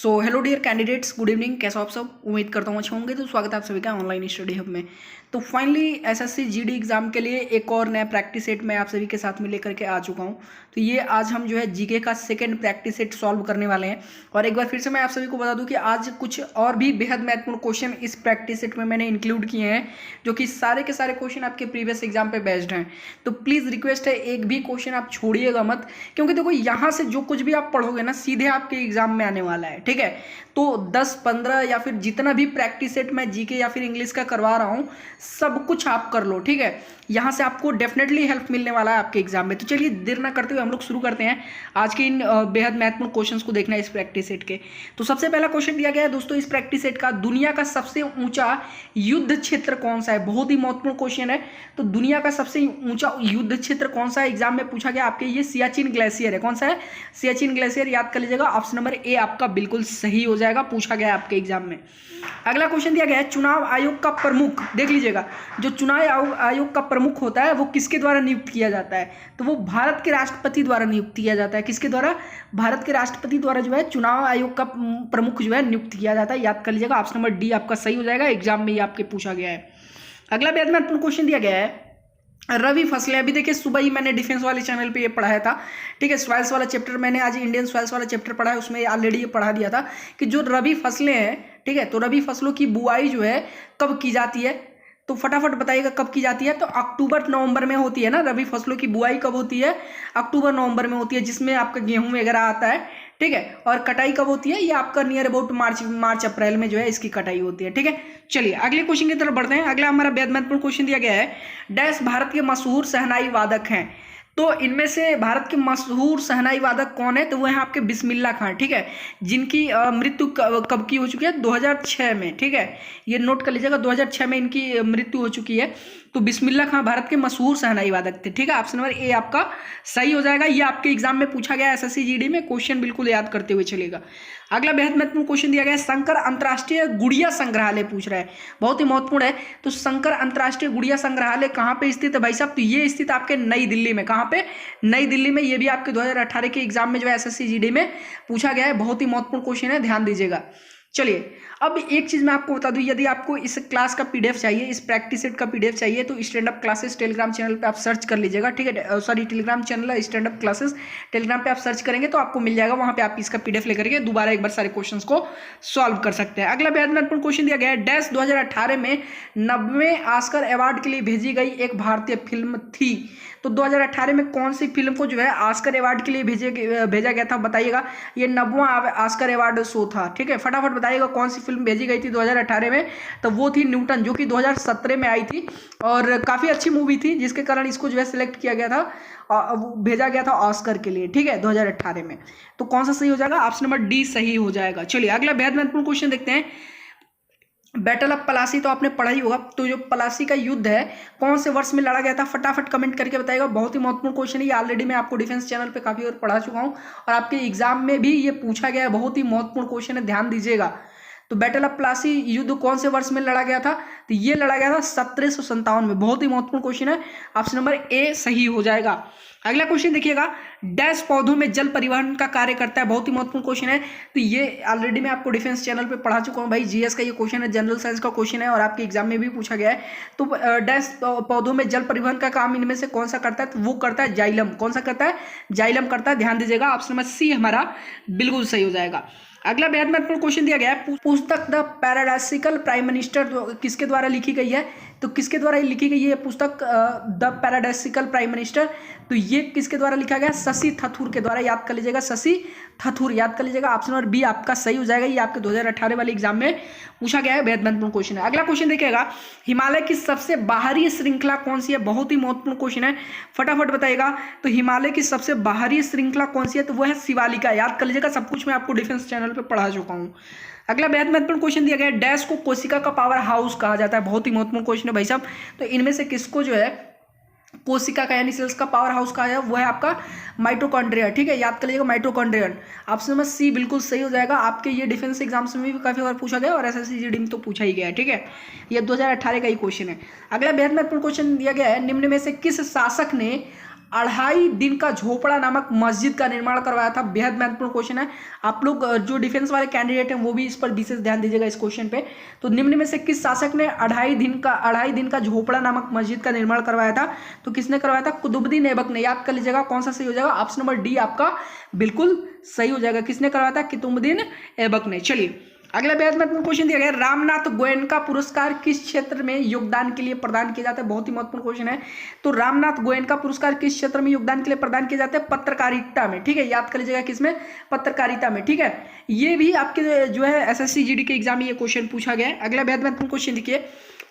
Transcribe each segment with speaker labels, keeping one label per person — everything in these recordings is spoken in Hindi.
Speaker 1: सो hello dear candidates, good evening. कैसे हो आप सब? उम्मीद करता हूँ अच्छे होंगे। तो स्वागत है आप सभी का ऑनलाइन स्टडी हब में। तो फाइनली एसएससी जीडी एग्जाम के लिए एक और नया प्रैक्टिस सेट मैं आप सभी के साथ में लेकर के आ चुका हूँ। तो ये आज हम जो है जीके का सेकंड प्रैक्टिस सेट सॉल्व करने वाले हैं। और एक बार फिर से मैं आप सभी को बता दूं कि आज कुछ और भी बेहद महत्वपूर्ण क्वेश्चन इस प्रैक्टिस सेट में मैंने इंक्लूड किए हैं, जो कि सारे के सारे क्वेश्चन आपके प्रीवियस एग्जाम पे बेस्ड हैं। तो प्लीज़ रिक्वेस्ट है, एक भी क्वेश्चन आप छोड़िएगा मत, क्योंकि देखो यहाँ से जो कुछ भी आप पढ़ोगे ना सीधे आपके एग्जाम में आने वाला है। ठीक है, तो 10-15 या फिर जितना भी प्रैक्टिस सेट मैं जीके या फिर इंग्लिश का करवा रहा हूँ सब कुछ आप कर लो। ठीक है, यहाँ से आपको डेफिनेटली हेल्प मिलने वाला है आपके एग्जाम में। तो चलिए देर ना करते हुए हम लोग शुरू करते हैं आज के इन बेहद महत्वपूर्ण क्वेश्चंस को देखना है इस प्रैक्टिस सेट के। तो सबसे पहला क्वेश्चन दिया गया है दोस्तों इस प्रैक्टिस सेट का, दुनिया का सबसे ऊंचा युद्ध क्षेत्र कौन सा है? बहुत ही महत्वपूर्ण क्वेश्चन है। तो दुनिया का सबसे ऊंचा युद्ध क्षेत्र कौन सा है? एग्जाम में पूछा गया आपके, ये सियाचिन ग्लेशियर है। कौन सा है? सियाचिन ग्लेशियर। याद कर लीजिएगा, ऑप्शन नंबर ए आपका बिल्कुल सही हो जाएगा, पूछा गया आपके एग्जाम में। अगला क्वेश्चन दिया गया है, चुनाव आयोग का प्रमुख, देख लीजिएगा, जो चुनाव आयोग का प्रमुख होता है वो किसके द्वारा नियुक्त किया जाता है? तो वो भारत के राष्ट्रपति द्वारा नियुक्त किया जाता है। किसके द्वारा? भारत के राष्ट्रपति द्वारा जो है चुनाव आयोग का प्रमुख जो है नियुक्त किया जाता है। याद कर लीजिएगा, ऑप्शन नंबर डी आपका सही हो जाएगा, एग्जाम में ये आपके पूछा गया है। अगला बेहद महत्वपूर्ण क्वेश्चन दिया गया है, रवि फसलें। अभी देखिए सुबह ही मैंने डिफेंस वाले चैनल पे ये पढ़ाया था। ठीक है, सॉइल्स वाला चैप्टर मैंने आज इंडियन सॉइल्स वाला चैप्टर पढ़ा है, उसमें ऑलरेडी ये पढ़ा दिया था कि जो रबी फसलें हैं, ठीक है, तो रबी फसलों की बुआई जो है कब की जाती है? तो फटाफट बताइएगा कब की जाती है। तो अक्टूबर नवंबर में होती है ना, रबी फसलों की बुआई कब होती है? अक्टूबर नवंबर में होती है, जिसमें आपका गेहूं वगैरह आता है। ठीक है, और कटाई कब होती है? ये आपका नियर अबाउट मार्च अप्रैल में जो है इसकी कटाई होती है। ठीक है, चलिए अगले क्वेश्चन की तरफ बढ़ते हैं। अगला हमारा बेहद महत्वपूर्ण क्वेश्चन दिया गया है, डैश भारत के मशहूर शहनाई वादक हैं। तो इनमें से भारत के मशहूर शहनाई वादक कौन है? तो वो है आपके बिस्मिल्लाह खां। ठीक है, जिनकी मृत्यु कब की हो चुकी है? 2006 में। ठीक है, ये नोट कर लीजिएगा, 2006 में इनकी मृत्यु हो चुकी है। तो बिस्मिल्लाह खां भारत के मशहूर शहनाई वादक थे। ठीक है, ऑप्शन नंबर ए आपका सही हो जाएगा। ये आपके एग्जाम में पूछा गया एसएससी जीडी में, क्वेश्चन बिल्कुल याद करते हुए चलेगा। अगला बेहद महत्वपूर्ण क्वेश्चन दिया गया है, शंकर अंतर्राष्ट्रीय गुड़िया संग्रहालय पूछ रहा है, बहुत ही महत्वपूर्ण है। तो शंकर अंतर्राष्ट्रीय गुड़िया संग्रहालय कहाँ पे स्थित है भाई साहब? तो ये स्थित आपके नई दिल्ली में। कहाँ पे? नई दिल्ली में। ये भी आपके 2018 के एग्जाम में जो है एसएससी जीडी में पूछा गया है, बहुत ही महत्वपूर्ण क्वेश्चन है, ध्यान दीजिएगा। चलिए अब एक चीज मैं आपको बता दूं, यदि आपको इस क्लास का पीडीएफ चाहिए, इस प्रैक्टिस सेट का पीडीएफ चाहिए, तो stand up classes Telegram channel पे आप सर्च कर लीजिएगा। ठीक है, सॉरी टेलीग्राम चैनल है स्टैंड अप क्लासेस, टेलीग्राम पे आप सर्च करेंगे तो आपको मिल जाएगा। वहां पे आप इसका पीडीएफ लेकर के दोबारा एक बार सारे क्वेश्चंस को सॉल्व कर सकते हैं। अगला बेहद महत्वपूर्ण क्वेश्चन दिया गया है, डैश 2018 में 90वें ऑस्कर अवार्ड के लिए भेजी गई एक भारतीय फिल्म थी। तो 2018 में कौन सी फिल्म को जो है ऑस्कर अवार्ड के लिए भेजा गया था? बताइएगा, ये 90वां ऑस्कर अवार्ड शो था। ठीक है, फटाफट बताइएगा कौन सी फिल्म भेजी गई थी 2018 में? तो वो थी न्यूटन, जो कि 2017 में आई थी और काफ़ी अच्छी मूवी थी, जिसके कारण इसको जो है सिलेक्ट किया गया था, भेजा गया था ऑस्कर के लिए। ठीक है, 2018 में। तो कौन सा सही हो जाएगा? ऑप्शन नंबर डी सही हो जाएगा। चलिए अगला बेहद महत्वपूर्ण क्वेश्चन देखते हैं, बैटल ऑफ पलासी तो आपने पढ़ा ही होगा। तो जो पलासी का युद्ध है कौन से वर्ष में लड़ा गया था? फटाफट कमेंट करके बताइएगा, बहुत ही महत्वपूर्ण क्वेश्चन है। ये ऑलरेडी मैं आपको डिफेंस चैनल पे काफी बार पढ़ा चुका हूँ और आपके एग्जाम में भी ये पूछा गया है, बहुत ही महत्वपूर्ण क्वेश्चन है, ध्यान दीजिएगा। तो बैटल ऑफ प्लासी युद्ध कौन से वर्ष में लड़ा गया था? तो ये लड़ा गया था 1757 में। बहुत ही महत्वपूर्ण क्वेश्चन है, ऑप्शन नंबर ए सही हो जाएगा। अगला क्वेश्चन देखिएगा, डैश पौधों में जल परिवहन का कार्य करता है? बहुत ही महत्वपूर्ण क्वेश्चन है। तो ये ऑलरेडी मैं आपको डिफेंस चैनल पे पढ़ा चुका हूँ भाई, जीएस का ये क्वेश्चन है, जनरल साइंस का क्वेश्चन है और आपके एग्जाम में भी पूछा गया है। तो डैश पौधों में जल परिवहन का काम इनमें से कौन सा करता है? तो वो करता है जाइलम। कौन सा करता है? जाइलम करता है, ध्यान दीजिएगा, ऑप्शन नंबर सी हमारा बिल्कुल सही हो जाएगा। अगला बेहद महत्वपूर्ण क्वेश्चन दिया गया है, पुस्तक द पैराडाइसिकल प्राइम मिनिस्टर किसके द्वारा लिखी गई है? तो किसके द्वारा लिखी गई है पुस्तक द पैराडाइसिकल प्राइम मिनिस्टर? तो ये किसके द्वारा लिखा गया? शशि थरूर के द्वारा। याद कर लीजिएगा, शशि थरूर, याद कर लीजिएगा, ऑप्शन नंबर बी आपका सही हो जाएगा। ये आपके 2018 वाले एग्जाम में पूछा गया है, बेहद महत्वपूर्ण क्वेश्चन है। अगला क्वेश्चन देखिएगा, हिमालय की सबसे बाहरी श्रृंखला कौन सी है? बहुत ही महत्वपूर्ण क्वेश्चन है, फटाफट बताइएगा। तो हिमालय की सबसे बाहरी श्रृंखला कौन सी है? तो वो है शिवालिका। याद कर लीजिएगा, सब कुछ मैं आपको डिफेंस चैनल पर पढ़ा चुका हूँ। अगला बेहद महत्वपूर्ण क्वेश्चन दिया गया है, डैश को कोशिका का पावर हाउस कहा जाता है? बहुत ही महत्वपूर्ण क्वेश्चन है भाई साहब। तो इनमें से किसको जो है कोशिका का यानी सेल्स का पावर हाउस कहा जाए? वो है आपका माइटोकॉन्ड्रिया। ठीक है, याद कर लीजिएगा, माइटोकॉन्ड्रियन। ऑप्शन नंबर सी बिल्कुल सही हो जाएगा। आपके ये डिफेंस एग्जाम्स में भी काफी बार पूछा गया और एसएससी जीडी में तो पूछा ही गया है। ठीक है, ये 2018 का ही क्वेश्चन है। अगला बेहद महत्वपूर्ण क्वेश्चन दिया गया है, निम्न में से किस शासक ने 2.5 दिन का झोपड़ा नामक मस्जिद का निर्माण करवाया था? बेहद महत्वपूर्ण क्वेश्चन है। आप लोग जो डिफेंस वाले कैंडिडेट हैं वो भी इस पर विशेष ध्यान दीजिएगा इस क्वेश्चन पे। तो निम्न में से किस शासक ने 2.5 दिन का झोपड़ा नामक मस्जिद का निर्माण करवाया था? तो किसने करवाया था? कुतुबुद्दीन ऐबक ने। याद कर लीजिएगा कौन सा सही हो जाएगा? ऑप्शन नंबर डी आपका बिल्कुल सही हो जाएगा। किसने करवाया था? कुतुबुद्दीन ऐबक ने। चलिए अगला बेहद महत्वपूर्ण क्वेश्चन दिया गया, रामनाथ गोयनका पुरस्कार किस क्षेत्र में योगदान के लिए प्रदान किया जाता है? बहुत ही महत्वपूर्ण क्वेश्चन है। तो रामनाथ गोयनका पुरस्कार किस क्षेत्र में योगदान के लिए प्रदान किए जाते हैं? पत्रकारिता में। ठीक है, याद कर लीजिएगा किसमें? पत्रकारिता में। ठीक है, ये भी आपके जो है एसएससी जीडी के एग्जाम में ये क्वेश्चन पूछा गया है। अगला बेहद महत्वपूर्ण क्वेश्चन देखिए,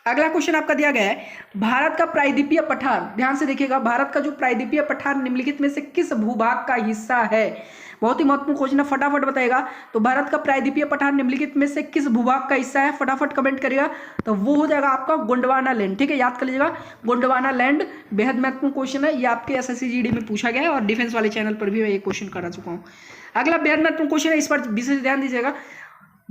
Speaker 1: अगला क्वेश्चन आपका दिया गया है, भारत का प्रायद्वीपीय पठार, ध्यान से देखिएगा, भारत का जो प्रायद्वीपीय पठार निम्नलिखित में से किस भूभाग का हिस्सा है? बहुत ही महत्वपूर्ण क्वेश्चन है, फटाफट बताएगा। तो भारत का प्रायद्वीपीय पठार निम्नलिखित में से किस भूभाग का हिस्सा है? फटाफट कमेंट करिएगा। तो वो हो जाएगा आपका गोंडवाना लैंड। ठीक है, याद कर लीजिएगा गोंडवाना लैंड। बेहद महत्वपूर्ण क्वेश्चन है, ये आपके एसएससी जीडी में पूछा गया है और डिफेंस वाले चैनल पर भी मैं ये क्वेश्चन करा चुका हूँ। अगला बेहद महत्वपूर्ण क्वेश्चन है, इस पर विशेष ध्यान दीजिएगा,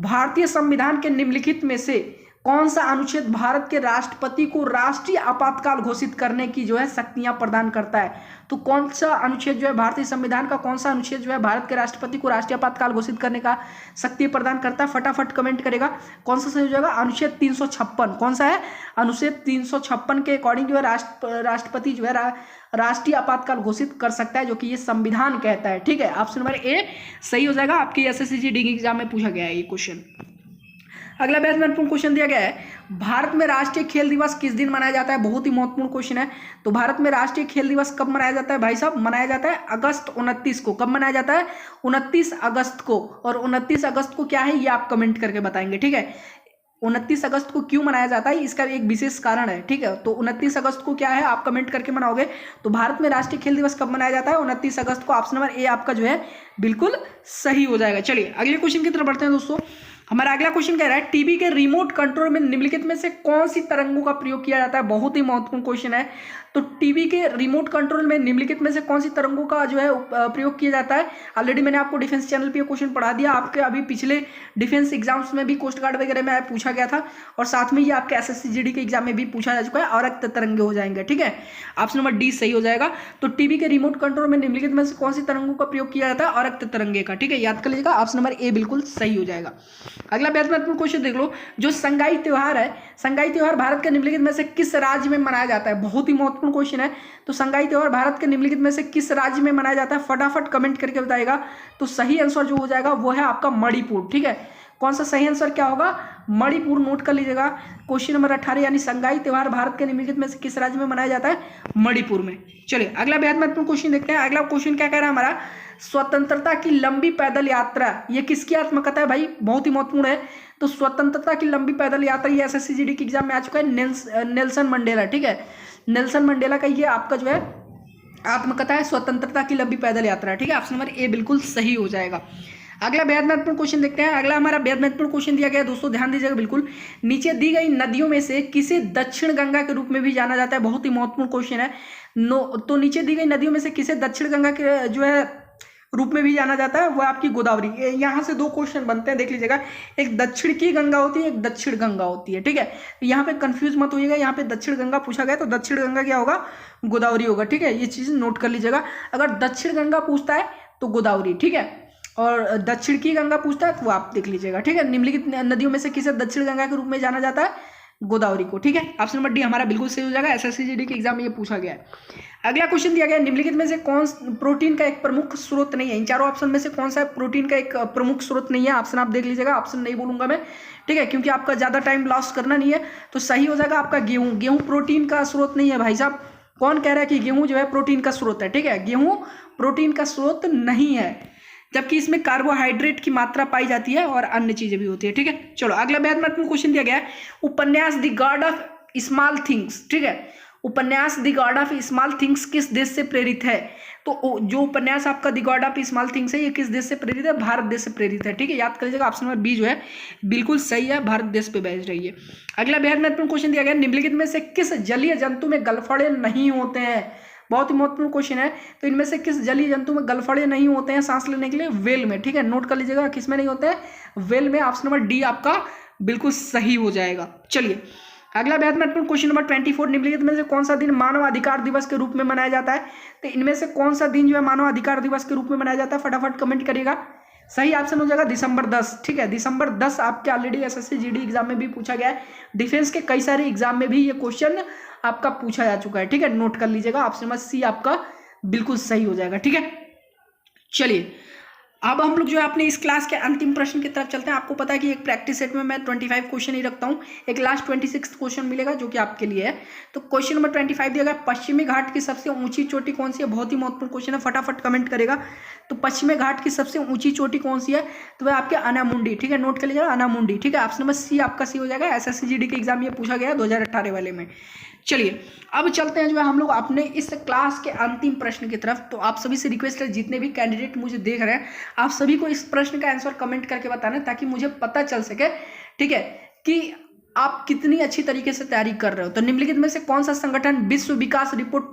Speaker 1: भारतीय संविधान के निम्नलिखित में से कौन सा अनुच्छेद भारत के राष्ट्रपति को राष्ट्रीय आपातकाल घोषित करने की जो है शक्तियां प्रदान करता है? तो कौन सा अनुच्छेद जो है भारतीय संविधान का, कौन सा अनुच्छेद जो है भारत के राष्ट्रपति को राष्ट्रीय आपातकाल घोषित करने का शक्ति प्रदान करता है? फटाफट कमेंट करेगा कौन सा सही हो जाएगा? अनुच्छेद 356। कौन सा है? अनुच्छेद 356 के अकॉर्डिंग जो है राष्ट्रपति जो है राष्ट्रीय आपातकाल घोषित कर सकता है, जो कि ये संविधान कहता है। ठीक है, ऑप्शन नंबर ए सही हो जाएगा। आपकी एसएससी जीडी एग्जाम में पूछा गया है ये क्वेश्चन। अगला बेहद महत्वपूर्ण क्वेश्चन दिया गया है, भारत में राष्ट्रीय खेल दिवस किस दिन मनाया जाता है? बहुत ही महत्वपूर्ण क्वेश्चन है। तो भारत में राष्ट्रीय खेल दिवस कब मनाया जाता है भाई साहब? मनाया जाता है अगस्त 29 को। कब मनाया जाता है? 29 अगस्त को। और 29 अगस्त को क्या है ये आप कमेंट करके बताएंगे। ठीक है, 29 अगस्त को क्यों मनाया जाता है इसका एक विशेष कारण है। ठीक है, तो 29 अगस्त को क्या है आप कमेंट करके मनाओगे। तो भारत में राष्ट्रीय खेल दिवस कब मनाया जाता है? 29 अगस्त को। ऑप्शन नंबर ए आपका जो है बिल्कुल सही हो जाएगा। चलिए अगले क्वेश्चन की तरफ बढ़ते हैं दोस्तों। हमारा अगला क्वेश्चन कह रहा है, टीवी के रिमोट कंट्रोल में निम्नलिखित में से कौन सी तरंगों का प्रयोग किया जाता है? बहुत ही महत्वपूर्ण क्वेश्चन है। तो टीवी के रिमोट कंट्रोल में निम्नलिखित में से कौन सी तरंगों का जो है प्रयोग किया जाता है? ऑलरेडी मैंने आपको डिफेंस चैनल पे क्वेश्चन पढ़ा दिया। आपके अभी पिछले डिफेंस एग्जाम्स में भी, कोस्ट गार्ड वगैरह में पूछा गया था, और साथ में ये आपके एसएससी जीडी के एग्जाम में भी पूछा जा चुका है। अवरक्त तरंगे हो जाएंगे। ठीक है, ऑप्शन नंबर डी सही हो जाएगा। तो टीवी के रिमोट कंट्रोल में निम्नलिखित में से कौन सी तरंगों का प्रयोग किया जाता है? अवरक्त तरंगे का। ठीक है, याद कर लीजिएगा, ऑप्शन नंबर ए बिल्कुल सही हो जाएगा। अगला बेहद महत्वपूर्ण क्वेश्चन देख लो, जो संगाई त्योहार है, संगाई त्योहार भारत के निम्नलिखित में से किस राज्य में मनाया जाता है? बहुत ही महत्वपूर्ण क्वेश्चन है। तो संगाई त्योहार भारत के निम्नलिखित में से किस राज्य में मनाया जाता है? फटाफट कमेंट करके बताएगा। तो सही आंसर जो हो जाएगा वो है आपका मणिपुर। ठीक है, कौन सा सही आंसर क्या होगा? मणिपुर। नोट कर लीजिएगा क्वेश्चन नंबर 18, यानी संगाई त्योहार भारत के निम्नलिखित में से किस राज्य में मनाया जाता है? मणिपुर में। चलिए अगला बेहद महत्वपूर्ण क्वेश्चन देखते हैं। अगला क्वेश्चन क्या कह रहा है हमारा, स्वतंत्रता की लंबी पैदल यात्रा, ये किसकी आत्मकथा है भाई? बहुत ही महत्वपूर्ण है। तो स्वतंत्रता की लंबी पैदल यात्रा ये एसएससी जीडी के एग्जाम में आ चुका है, नेल्सन मंडेला। ठीक है, नेल्सन मंडेला का ये आपका जो है आत्मकथा है, स्वतंत्रता की लंबी पैदल यात्रा। ठीक है, ऑप्शन नंबर ए बिल्कुल सही हो जाएगा। अगला बेहद महत्वपूर्ण क्वेश्चन देखते हैं। अगला हमारा बेहद महत्वपूर्ण क्वेश्चन दिया गया है दोस्तों, ध्यान दीजिएगा बिल्कुल। नीचे दी गई नदियों में से किसे दक्षिण गंगा के रूप में भी जाना जाता है? बहुत ही महत्वपूर्ण क्वेश्चन है। तो नीचे दी गई नदियों में से किसे दक्षिण गंगा के जो है रूप में भी जाना जाता है? वो आपकी गोदावरी। यहाँ से दो क्वेश्चन बनते हैं, देख लीजिएगा। एक दक्षिण की गंगा होती है, एक दक्षिण गंगा होती है। ठीक है, तो यहाँ पे कंफ्यूज मत होइएगा, यहाँ पे दक्षिण गंगा पूछा गया तो दक्षिण गंगा क्या होगा? गोदावरी होगा। ठीक है, ये चीज नोट कर लीजिएगा। अगर दक्षिण गंगा पूछता है तो गोदावरी। ठीक है, और दक्षिण की गंगा पूछता है तो वो आप देख लीजिएगा। ठीक है, निम्नलिखित नदियों में से किसे दक्षिण गंगा के रूप में जाना जाता है? गोदावरी को। ठीक है, ऑप्शन नंबर डी हमारा बिल्कुल सही हो जाएगा। एसएससी जीडी के एग्जाम में ये पूछा गया है। अगला क्वेश्चन दिया गया, निम्नलिखित में से कौन प्रोटीन का एक प्रमुख स्रोत नहीं है? इन चारों ऑप्शन में से कौन सा प्रोटीन का एक प्रमुख स्रोत नहीं है? ऑप्शन आप देख लीजिएगा, ऑप्शन नहीं बोलूंगा मैं। ठीक है, क्योंकि आपका ज्यादा टाइम लॉस करना नहीं है। तो सही हो जाएगा आपका गेहूं। गेहूं प्रोटीन का स्रोत नहीं है भाई साहब। कौन कह रहा है कि गेहूं जो है प्रोटीन का स्रोत है? ठीक है, गेहूं प्रोटीन का स्रोत नहीं है, जबकि इसमें कार्बोहाइड्रेट की मात्रा पाई जाती है और अन्य चीजें भी होती है। ठीक है, चलो अगला बेहद महत्वपूर्ण क्वेश्चन दिया गया है, उपन्यास the God of small things. ठीक है, उपन्यास the God of small things किस देश से प्रेरित है? तो जो उपन्यास आपका the God of small things है ये किस देश से प्रेरित है? भारत देश से प्रेरित है। ठीक है, याद कर लीजिएगा, ऑप्शन नंबर बी जो है बिल्कुल सही है, भारत देश पे बेस्ड रही है। अगला बेहद महत्वपूर्ण क्वेश्चन दिया गया, निम्नलिखित में से किस जलीय जंतु में गलफड़े नहीं होते हैं? बहुत ही महत्वपूर्ण क्वेश्चन है। तो इनमें से किस जलीय जंतु में गलफड़े नहीं होते हैं सांस लेने के लिए? वेल में। ठीक है, नोट कर लीजिएगा किस में नहीं होते हैं? वेल में। ऑप्शन नंबर डी आपका बिल्कुल सही हो जाएगा। चलिए अगला बेहद महत्वपूर्ण क्वेश्चन नंबर 24, निम्नलिखित में से कौन सा दिन मानव अधिकार दिवस के रूप में मनाया जाता है। तो इनमें से कौन सा दिन जो है मानव अधिकार दिवस के रूप में मनाया जाता है, फटाफट कमेंट करिएगा। सही ऑप्शन हो जाएगा दिसंबर 10। ठीक है, दिसंबर 10 आपके ऑलरेडी एसएससी जीडी एग्जाम में भी पूछा गया है। डिफेंस के कई सारे एग्जाम में भी ये क्वेश्चन आपका पूछा जा चुका है। ठीक है, नोट कर लीजिएगा, ऑप्शन नंबर सी आपका बिल्कुल सही हो जाएगा। ठीक है, चलिए अब हम लोग जो है अपने इस क्लास के अंतिम प्रश्न की तरफ चलते हैं। आपको पता है कि एक प्रैक्टिस सेट में मैं 25 क्वेश्चन ही रखता हूं, एक लास्ट 26 क्वेश्चन मिलेगा जो कि आपके लिए है। तो क्वेश्चन नंबर 25 दिया गया, पश्चिमी घाट की सबसे ऊंची चोटी कौन सी है। बहुत ही महत्वपूर्ण क्वेश्चन है, फटाफट कमेंट करेगा। तो पश्चिमी घाट की सबसे ऊंची चोटी कौन सी है, तो वह आपके अनामुंडी। ठीक है, नोट कर लीजिएगा, अनामुंडी। ठीक है, ऑप्शन नंबर सी आपका सी हो जाएगा। एसएससी जीडी के एग्जाम ये पूछा गया 2018 वाले में। चलिए अब चलते हैं जो है हम लोग अपने इस क्लास के अंतिम प्रश्न की तरफ। तो आप सभी से रिक्वेस्ट है, जितने भी कैंडिडेट मुझे देख रहे हैं, आप सभी को इस प्रश्न का आंसर कमेंट करके बताना, ताकि मुझे पता चल सके, ठीक है, कि आप कितनी अच्छी तरीके से तैयारी कर रहे हो। तो निम्नलिखित में से कौन सा संगठन विश्व विकास रिपोर्ट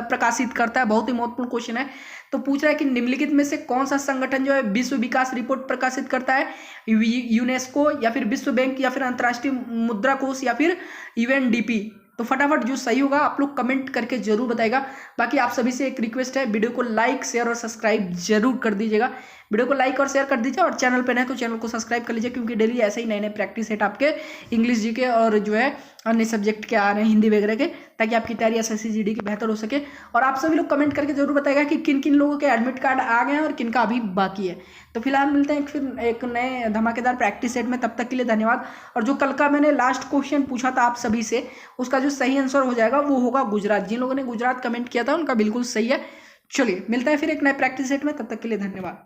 Speaker 1: प्रकाशित करता है। बहुत ही महत्वपूर्ण क्वेश्चन है। तो पूछ रहा है कि निम्नलिखित में से कौन सा संगठन जो है विश्व विकास रिपोर्ट प्रकाशित करता है। यूनेस्को, या फिर विश्व बैंक, या फिर अंतर्राष्ट्रीय मुद्रा कोष, या फिर यूएनडीपी। तो फटाफट जो सही होगा आप लोग कमेंट करके जरूर बताएगा। बाकी आप सभी से एक रिक्वेस्ट है, वीडियो को लाइक, शेयर और सब्सक्राइब जरूर कर दीजिएगा। वीडियो को लाइक और शेयर कर दीजिए, और चैनल पर नए तो चैनल को सब्सक्राइब कर लीजिए, क्योंकि डेली ऐसे ही नए नए प्रैक्टिस सेट आपके इंग्लिश जी के और जो है अन्य सब्जेक्ट के आ रहे हैं, हिंदी वगैरह के, ताकि आपकी तैयारी एसएससी जीडी की बेहतर हो सके। और आप सभी लोग कमेंट करके जरूर बताएगा कि किन किन लोगों के एडमिट कार्ड आ गए हैं और किन का अभी बाकी है। तो फिलहाल मिलते हैं फिर एक नए धमाकेदार प्रैक्टिस सेट में, तब तक के लिए धन्यवाद। और जो कल का मैंने लास्ट क्वेश्चन पूछा था आप सभी से, उसका जो सही आंसर हो जाएगा वो होगा गुजरात। जिन लोगों ने गुजरात कमेंट किया था उनका बिल्कुल सही है। चलिए मिलता है फिर एक नए प्रैक्टिस सेट में, तब तक के लिए धन्यवाद।